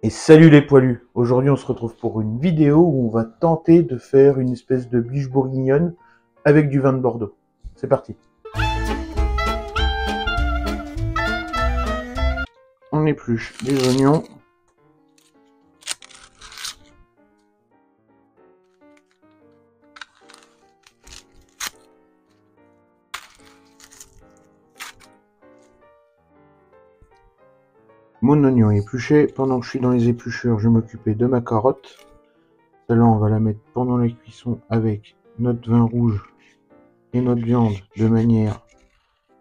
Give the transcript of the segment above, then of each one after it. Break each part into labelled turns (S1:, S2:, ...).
S1: Et salut les poilus! Aujourd'hui on se retrouve pour une vidéo où on va tenter de faire une espèce de biche bourguignonne avec du vin de Bordeaux. C'est parti! On épluche les oignons. Mon oignon est épluché. Pendant que je suis dans les épluchures, je vais m'occuper de ma carotte. Celle-là, on va la mettre pendant la cuisson avec notre vin rouge et notre viande de manière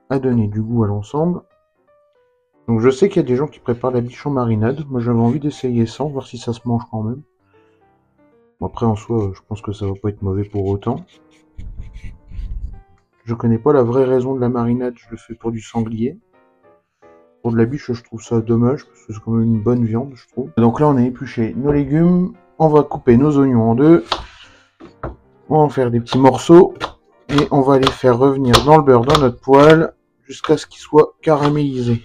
S1: à donner du goût à l'ensemble. Donc je sais qu'il y a des gens qui préparent la biche en marinade. Moi j'avais envie d'essayer ça, voir si ça se mange quand même. Bon, après en soi, je pense que ça va pas être mauvais pour autant. Je connais pas la vraie raison de la marinade, je le fais pour du sanglier. Pour de la biche, je trouve ça dommage, parce que c'est quand même une bonne viande, je trouve. Donc là, on a épluché nos légumes. On va couper nos oignons en deux. On va en faire des petits morceaux. Et on va les faire revenir dans le beurre, dans notre poêle, jusqu'à ce qu'ils soient caramélisés.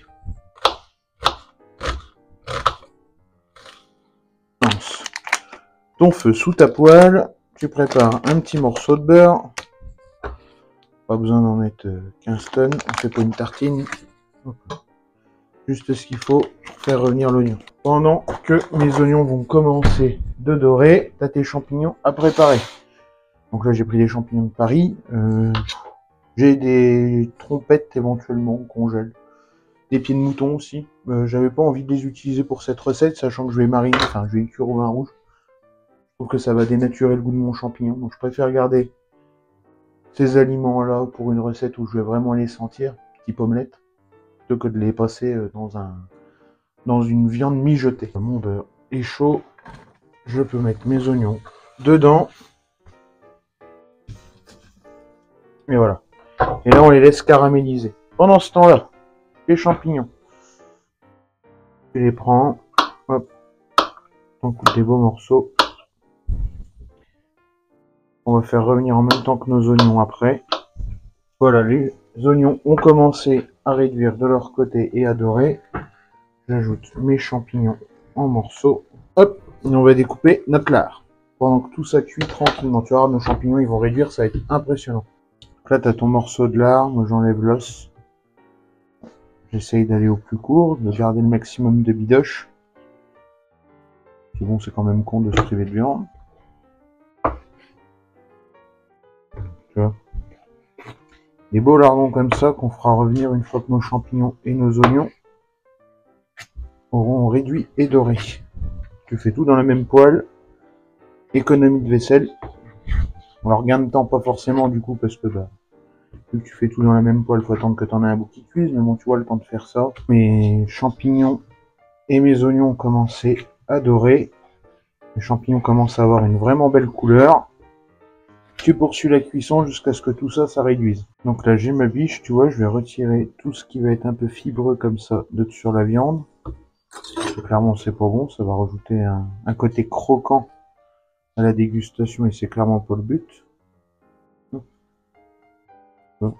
S1: Lance ton feu sous ta poêle. Tu prépares un petit morceau de beurre. Pas besoin d'en mettre 15 tonnes. On fait pas une tartine. Juste ce qu'il faut pour faire revenir l'oignon. Pendant que mes oignons vont commencer de dorer, t'as tes champignons à préparer. Donc là j'ai pris des champignons de Paris. J'ai des trompettes éventuellement au congèle. Des pieds de mouton aussi. J'avais pas envie de les utiliser pour cette recette, sachant que je vais mariner, enfin je vais cuire au vin rouge. Je trouve que ça va dénaturer le goût de mon champignon. Donc je préfère garder ces aliments là pour une recette où je vais vraiment les sentir, type omelette, plutôt que de les passer dans une viande mijotée. Mon beurre est chaud, je peux mettre mes oignons dedans. Et voilà. Et là on les laisse caraméliser. Pendant ce temps-là, les champignons, je les prends, hop, on coupe des beaux morceaux. On va faire revenir en même temps que nos oignons après. Voilà, les oignons ont commencé à réduire de leur côté et à dorer. J'ajoute mes champignons en morceaux. Hop, et on va découper notre lard. Pendant que tout ça cuit tranquillement. Tu vois, nos champignons ils vont réduire, ça va être impressionnant. Donc là, tu as ton morceau de lard. Moi, j'enlève l'os. J'essaye d'aller au plus court, de garder le maximum de bidoche. C'est bon, c'est quand même con de se priver de viande. Tu vois, des beaux lardons comme ça qu'on fera revenir une fois que nos champignons et nos oignons auront réduit et doré. Tu fais tout dans la même poêle. Économie de vaisselle. Alors gain de temps pas forcément du coup parce que vu que tu fais tout dans la même poêle, faut attendre que tu en aies un bout qui cuise, mais bon tu vois le temps de faire ça. Mes champignons et mes oignons ont commencé à dorer. Les champignons commencent à avoir une vraiment belle couleur. Tu poursuis la cuisson jusqu'à ce que tout ça, ça réduise. Donc là j'ai ma biche, tu vois, je vais retirer tout ce qui va être un peu fibreux comme ça de sur la viande. Clairement c'est pas bon, ça va rajouter un côté croquant à la dégustation et c'est clairement pas le but. Le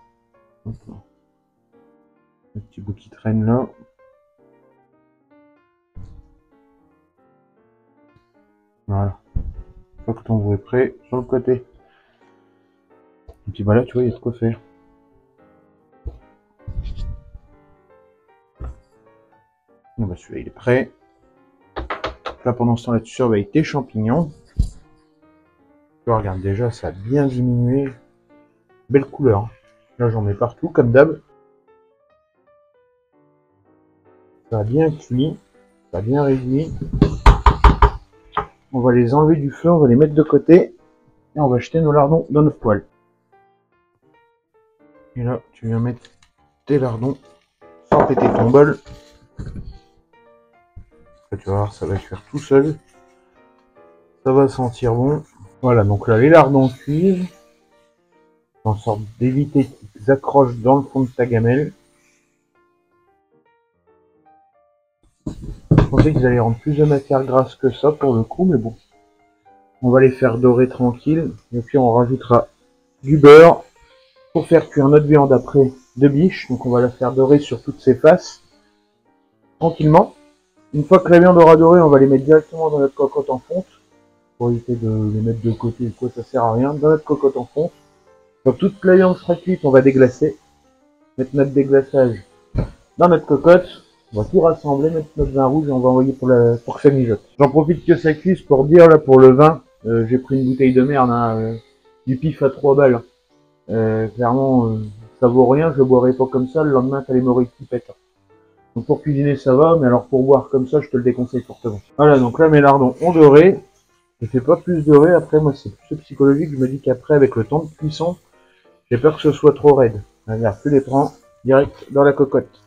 S1: petit bout qui traîne là. Voilà. Une fois que ton bout est prêt, sur le côté. Et puis bah là tu vois, il y a de quoi faire. Bon bah celui-là il est prêt. Là pendant ce temps là tu surveilles tes champignons. Tu vois, regarde déjà ça a bien diminué. Belle couleur. Là j'en mets partout comme d'hab. Ça a bien cuit. Ça a bien réduit. On va les enlever du feu, on va les mettre de côté. Et on va jeter nos lardons dans notre poêle. Et là tu viens mettre tes lardons sans péter ton bol. Là, tu vas voir, ça va cuire tout seul. Ça va sentir bon. Voilà, donc là les lardons cuisent. En sorte d'éviter qu'ils accrochent dans le fond de ta gamelle. Je pensais qu'ils allaient rendre plus de matière grasse que ça pour le coup, mais bon. On va les faire dorer tranquille. Et puis on rajoutera du beurre pour faire cuire notre viande après de biche. Donc on va la faire dorer sur toutes ses faces. Tranquillement. Une fois que la viande aura doré, on va les mettre directement dans notre cocotte en fonte. Pour éviter de les mettre de côté, quoi, ça sert à rien. Dans notre cocotte en fonte. Donc toute la viande sera cuite, on va déglacer. Mettre notre déglaçage dans notre cocotte. On va tout rassembler, mettre notre vin rouge et on va envoyer pour que ça mijote. J'en profite que ça cuise pour dire, là, pour le vin, j'ai pris une bouteille de merde, hein, du pif à 3 balles. Clairement, ça vaut rien, je le boirai pas comme ça, le lendemain t'as l'hémorroïde qui pète. Donc pour cuisiner ça va, mais alors pour boire comme ça, je te le déconseille fortement. Voilà, donc là mes lardons ont doré. Je fais pas plus doré, après moi c'est plus psychologique, je me dis qu'après avec le temps de cuisson, j'ai peur que ce soit trop raide. Regarde, tu les prends direct dans la cocotte.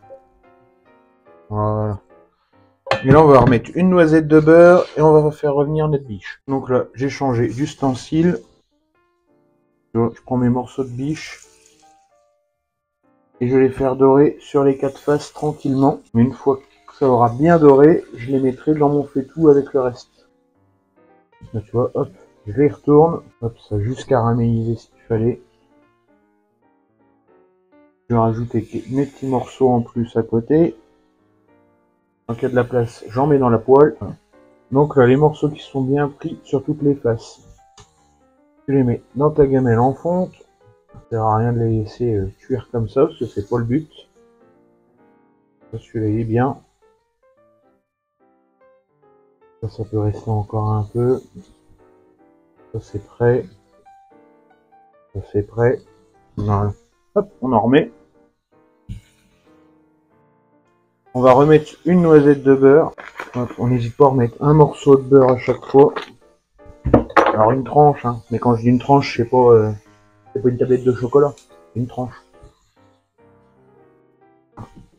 S1: Voilà. Et là on va remettre une noisette de beurre et on va faire revenir notre biche. Donc là j'ai changé d'ustensile. Je prends mes morceaux de biche et je vais les faire dorer sur les 4 faces tranquillement. Mais une fois que ça aura bien doré, je les mettrai dans mon faitout avec le reste. Là tu vois, hop, je les retourne, hop, ça a juste caramélisé ce qu'il fallait. Je vais rajouter mes petits morceaux en plus à côté. En cas de la place, j'en mets dans la poêle. Donc là, les morceaux qui sont bien pris sur toutes les faces. Tu les mets dans ta gamelle en fonte. Ça sert à rien de les laisser cuire comme ça, parce que c'est pas le but. Celui-là il est bien. Ça peut rester encore un peu. Ça c'est prêt. Ça c'est prêt. Voilà. Hop, on en remet. On va remettre une noisette de beurre. Hop, on n'hésite pas à remettre un morceau de beurre à chaque fois. Alors une tranche, hein. Mais quand je dis une tranche, c'est pas une tablette de chocolat. C'est une tranche.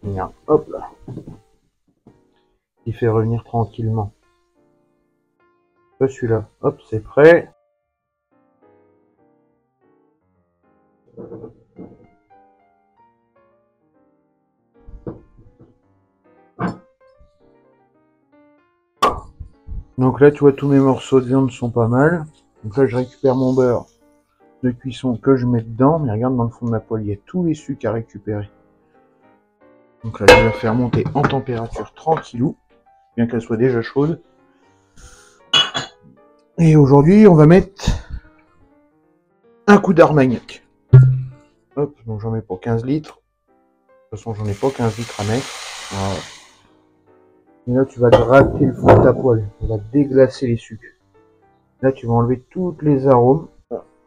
S1: Bien, hop là. Il fait revenir tranquillement. Celui-là, hop, c'est prêt. Donc là, tu vois, tous mes morceaux de viande sont pas mal. Donc là, je récupère mon beurre de cuisson que je mets dedans. Mais regarde, dans le fond de ma poêle, il y a tous les sucres à récupérer. Donc là, je vais la faire monter en température tranquillou, bien qu'elle soit déjà chaude. Et aujourd'hui, on va mettre un coup d'armagnac. Hop, donc j'en mets pour 15 litres. De toute façon, j'en ai pas 15 litres à mettre. Voilà. Et là, tu vas gratter le fond de ta poêle. On va déglacer les sucres. Là, tu vas enlever tous les arômes.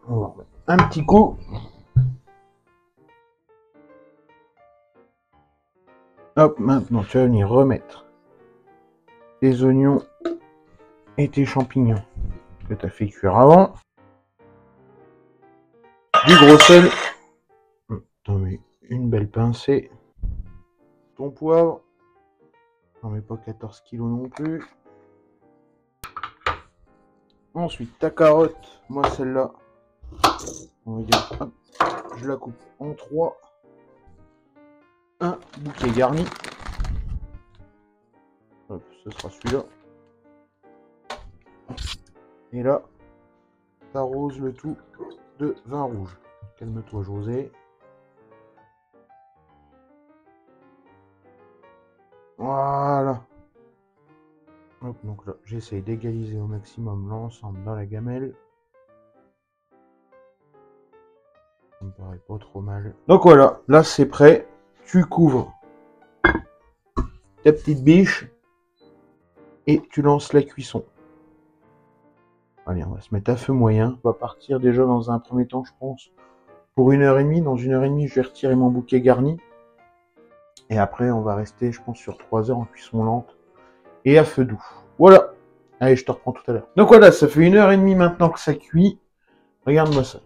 S1: On va remettre un petit coup. Hop, maintenant, tu vas venir remettre tes oignons et tes champignons que tu as fait cuire avant. Du gros sel. T'en mets une belle pincée. Ton poivre. J'en mets pas 14 kilos non plus. Ensuite, ta carotte. Moi, celle-là, on va dire, hop, je la coupe en 3. Un bouquet garni. Hop, ce sera celui-là. Et là, t'arroses le tout de vin rouge. Calme-toi, José. Voilà. Hop, donc là, j'essaye d'égaliser au maximum l'ensemble dans la gamelle. Ça me paraît pas trop mal. Donc voilà, là c'est prêt. Tu couvres ta petite biche et tu lances la cuisson. Allez, on va se mettre à feu moyen. On va partir déjà dans un premier temps, je pense, pour 1h30. Dans 1h30, je vais retirer mon bouquet garni. Et après, on va rester, je pense, sur 3 heures en cuisson lente et à feu doux. Voilà. Allez, je te reprends tout à l'heure. Donc voilà, ça fait 1h30 maintenant que ça cuit. Regarde-moi ça.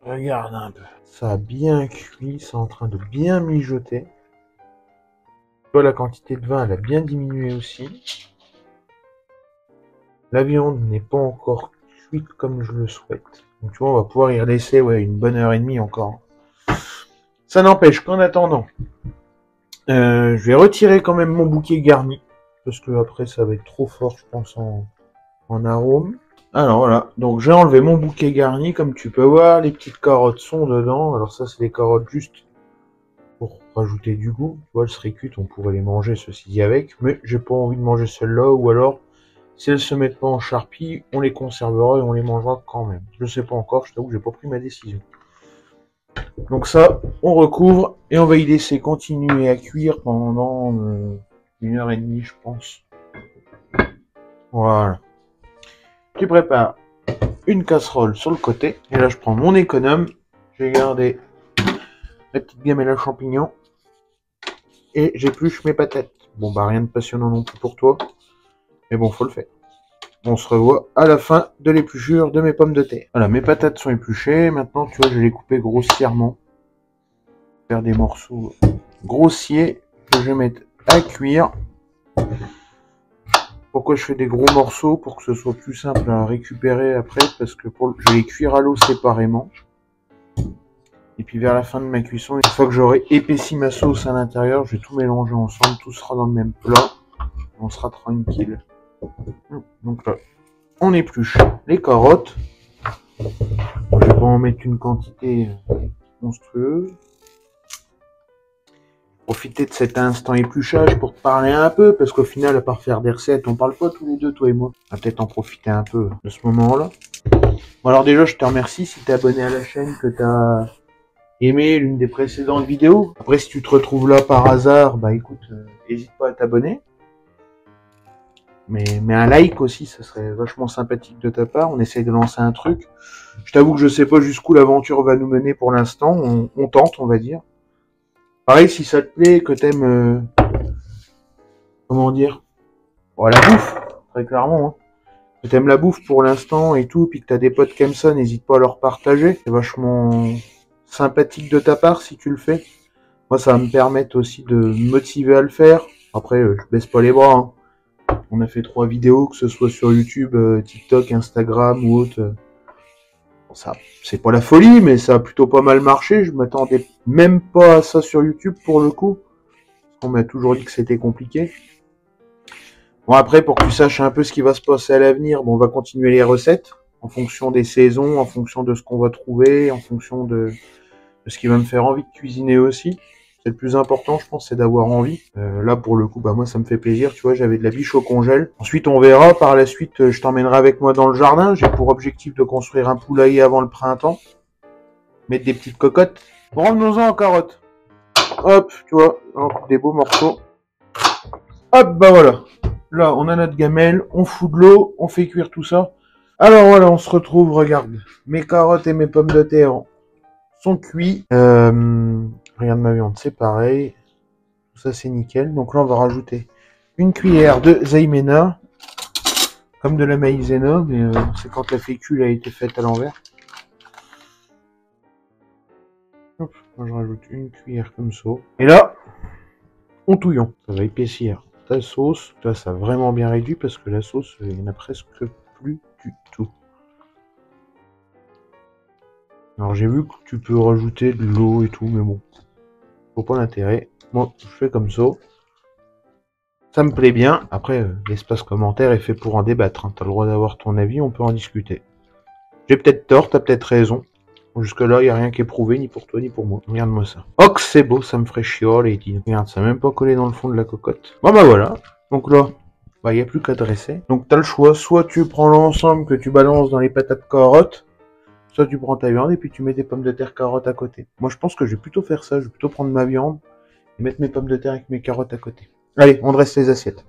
S1: Regarde un peu. Ça a bien cuit, c'est en train de bien mijoter. La quantité de vin, elle a bien diminué aussi. La viande n'est pas encore cuite comme je le souhaite. Donc tu vois, on va pouvoir y laisser une bonne heure et demie encore. Ça n'empêche qu'en attendant, je vais retirer quand même mon bouquet garni. Parce que après ça va être trop fort, je pense, en arôme. Alors voilà, donc j'ai enlevé mon bouquet garni, comme tu peux voir, les petites carottes sont dedans. Alors ça c'est des carottes juste pour rajouter du goût. Tu vois, elles seraient cuites, on pourrait les manger ceci avec, mais j'ai pas envie de manger celles-là, ou alors, si elles se mettent pas en charpie, on les conservera et on les mangera quand même. Je sais pas encore, je t'avoue que j'ai pas pris ma décision. Donc ça, on recouvre et on va y laisser continuer à cuire pendant 1h30, je pense. Voilà. Tu prépares une casserole sur le côté. Et là, je prends mon économe. J'ai gardé la petite gamelle à champignons. Et j'épluche mes patates. Bon, bah, rien de passionnant non plus pour toi. Mais bon, faut le faire. On se revoit à la fin de l'épluchure de mes pommes de terre. Voilà, mes patates sont épluchées. Maintenant, tu vois, je vais les couper grossièrement. Faire des morceaux grossiers que je vais mettre à cuire. Pourquoi je fais des gros morceaux? Pour que ce soit plus simple à récupérer après, parce que je vais les cuire à l'eau séparément. Et puis vers la fin de ma cuisson, une fois que j'aurai épaissi ma sauce à l'intérieur, je vais tout mélanger ensemble, tout sera dans le même plat. On sera tranquille. Donc là, on épluche les carottes. Bon, je vais pas en mettre une quantité monstrueuse. Profiter de cet instant épluchage pour te parler un peu, parce qu'au final, à part faire des recettes, on parle pas tous les deux, toi et moi. On va peut-être en profiter un peu de ce moment-là. Bon, alors déjà, je te remercie si t'es abonné à la chaîne, que t'as aimé l'une des précédentes vidéos. Après, si tu te retrouves là par hasard, bah écoute, n'hésite pas à t'abonner. Mais un like aussi, ça serait vachement sympathique de ta part. On essaye de lancer un truc. Je t'avoue que je sais pas jusqu'où l'aventure va nous mener pour l'instant. On tente, on va dire. Pareil, si ça te plaît, que t'aimes, comment dire, bon, la bouffe, très clairement, hein. Que t'aimes la bouffe pour l'instant et tout, puis que t'as des potes qui aiment ça, n'hésite pas à leur partager. C'est vachement sympathique de ta part si tu le fais. Moi, ça va me permettre aussi de me motiver à le faire. Après, je baisse pas les bras, hein. On a fait 3 vidéos, que ce soit sur YouTube, TikTok, Instagram ou autre. Ça, c'est pas la folie, mais ça a plutôt pas mal marché. Je m'attendais même pas à ça sur YouTube pour le coup. On m'a toujours dit que c'était compliqué. Bon, après, pour que tu saches un peu ce qui va se passer à l'avenir, bon, on va continuer les recettes en fonction des saisons, en fonction de ce qu'on va trouver, en fonction de ce qui va me faire envie de cuisiner aussi. C'est le plus important, je pense, c'est d'avoir envie. Là, pour le coup, bah moi, ça me fait plaisir. Tu vois, j'avais de la biche au congèle. Ensuite, on verra. Par la suite, je t'emmènerai avec moi dans le jardin. J'ai pour objectif de construire un poulailler avant le printemps. Mettre des petites cocottes. Bon, revenons-en aux carottes. Hop, tu vois, on coupe des beaux morceaux. Hop, bah voilà. Là, on a notre gamelle, on fout de l'eau, on fait cuire tout ça. Alors voilà, on se retrouve, regarde. Mes carottes et mes pommes de terre sont cuits. Regarde ma viande, c'est pareil. Tout ça, c'est nickel. Donc là, on va rajouter une cuillère de zaïmena. Comme de la maïzena, mais c'est quand la fécule a été faite à l'envers. Hop, moi je rajoute une cuillère comme ça. Et là, on touillon. Ça va épaissir ta sauce. Là, ça a vraiment bien réduit parce que la sauce, il n'y en a presque plus du tout. Alors j'ai vu que tu peux rajouter de l'eau et tout, mais bon, faut pas l'intérêt. Moi, je fais comme ça. Ça me plaît bien. Après, l'espace commentaire est fait pour en débattre. Hein. T'as le droit d'avoir ton avis, on peut en discuter. J'ai peut-être tort, t'as peut-être raison. Jusque-là, il n'y a rien qui est prouvé, ni pour toi, ni pour moi. Regarde-moi ça. Oh, que c'est beau, ça me ferait chialer. Regarde, ça n'a même pas collé dans le fond de la cocotte. Bon, bah voilà. Donc là, bah, il n'y a plus qu'à dresser. Donc, t'as le choix. Soit tu prends l'ensemble que tu balances dans les patates carottes, soit tu prends ta viande et puis tu mets des pommes de terre carottes à côté. Moi, je pense que je vais plutôt faire ça. Je vais plutôt prendre ma viande et mettre mes pommes de terre avec mes carottes à côté. Allez, on dresse les assiettes.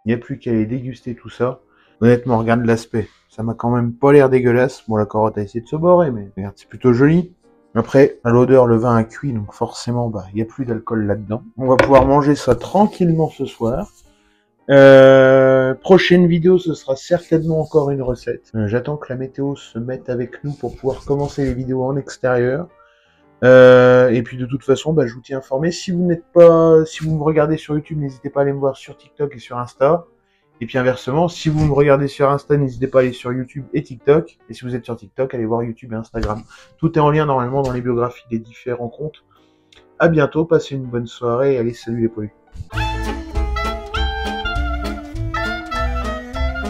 S1: Il n'y a plus qu'à aller déguster tout ça. Honnêtement, regarde l'aspect. Ça m'a quand même pas l'air dégueulasse. Bon, la carotte a essayé de se borer, mais regarde, c'est plutôt joli. Après, à l'odeur, le vin a cuit, donc forcément, bah, il n'y a plus d'alcool là-dedans. On va pouvoir manger ça tranquillement ce soir. Prochaine vidéo, ce sera certainement encore une recette. J'attends que la météo se mette avec nous pour pouvoir commencer les vidéos en extérieur. Et puis de toute façon, bah, je vous tiens informé. Si vous me regardez sur YouTube, n'hésitez pas à aller me voir sur TikTok et sur Insta. Et puis inversement, si vous me regardez sur Insta, n'hésitez pas à aller sur YouTube et TikTok. Et si vous êtes sur TikTok, allez voir YouTube et Instagram. Tout est en lien normalement dans les biographies des différents comptes. À bientôt, passez une bonne soirée et allez, salut les poilus.